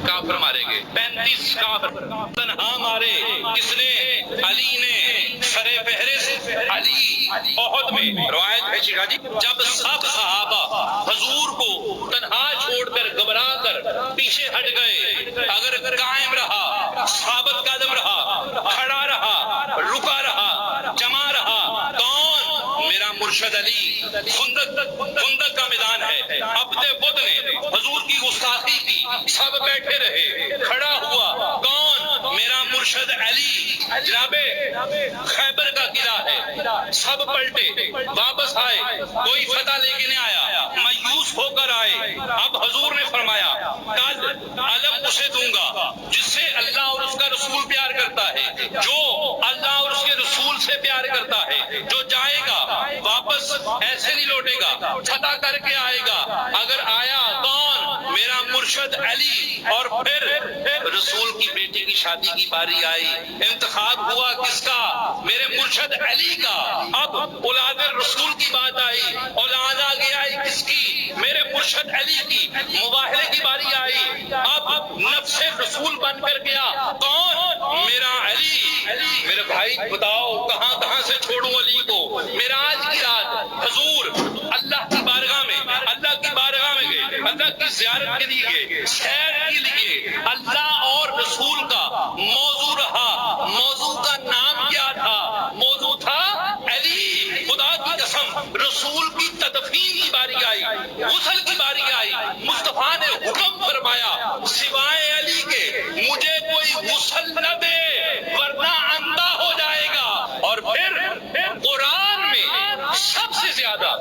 کافر مارے گئے، 35 کافر تنہا مارے۔ کس نے؟ علی نے، سر فہرست علی احد میں۔ روایت ہے شیخا جی، جب سب صحابہ حضور کو تنہا چھوڑ کر گھبرا کر پیچھے ہٹ گئے، اگر قائم رہا، ثابت قدم رہا، کھڑا رہا، رکا رہا، جمع رہا، کون؟ میرا مرشد علی۔ خندق کا میدان ہے، عبد بدھ نے حضور کی گستاخی کی، سب بیٹھے رہے، کھڑا ہوا، کون؟ میرا مرشد علی۔ جناب خیبر کا قلعہ ہے، سب پلٹے، واپس آئے، کوئی فتح لے کے نہیں آیا، مایوس ہو کر آئے۔ اب حضور نے فرمایا کل علم اسے دوں گا جس سے اللہ اور اس کا رسول پیار کرتا ہے، جو اللہ اور اس کے رسول سے پیار کرتا ہے، جو جائے گا واپس ایسے نہیں لوٹے گا، فتح کر کے آئے گا۔ اگر آیا، کون؟ میرا مرشد علی۔ اور پھر رسول کی بیٹی کی شادی کی باری آئی، انتخاب ہوا کس کا؟ میرے مرشد علی کا۔ اب اولاد رسول کی بات آئی، اولاد آگے آئی کس کی؟ میرے مرشد علی کی۔ مباہلے کی باری آئی، اب نفس رسول بن کر گیا، کون؟ میرا علی۔ میرے بھائی بتاؤ کہاں سے چھوڑوں علی کو؟ معراج کی رات حضور اللہ کی بارگاہ میں گئے، اللہ کی زیارت کے لیے گئے، سیر کے لیے۔ اللہ اور رسول کا موضوع رہا، موضوع کا نام کیا تھا؟ موضوع تھا علی۔ خدا کی قسم، رسول کی تدفین کی باری آئی، غسل کی باری آئی، مصطفیٰ نے حکم فرمایا سوائے علی کے مجھے کوئی غسل نہ دے ورنہ اندھا ہو جائے گا۔ اور پھر قرآن میں سب سے زیادہ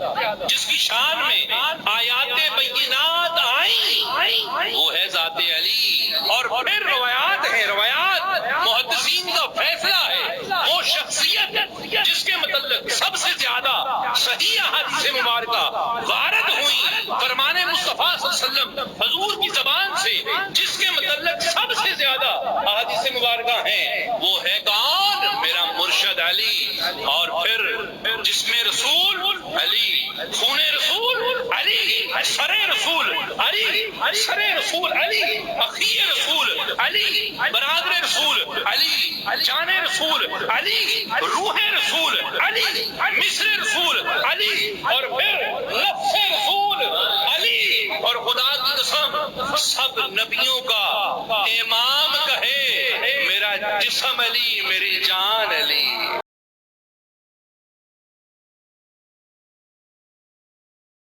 جس کی شان میں آیات بینات آئیں وہ ہے ذات علی۔ اور پھر روایات ہیں، روایات محدثین کا فیصلہ ہے، وہ شخصیت جس کے متعلق سب سے زیادہ صحیح احادیث مبارکہ وارد ہوئی، فرمان مصطفیٰ صلی اللہ علیہ وسلم حضور کی زبان سے جس کے متعلق سب سے زیادہ احادیث مبارکہ ہیں، وہ ہے کون؟ میرا مرشد علی۔ اور پھر جسم رسول علی، خون رسول علی، سر رسول علی، سر رسول علی، اخی رسول علی، برادر رسول علی، جان رسول علی، روح رسول علی، مصر رسول علی، اور پھر نفس رسول علی۔ اور خدا کی قسم سب نبیوں کا امام کہے میرا جسم علی، میری جان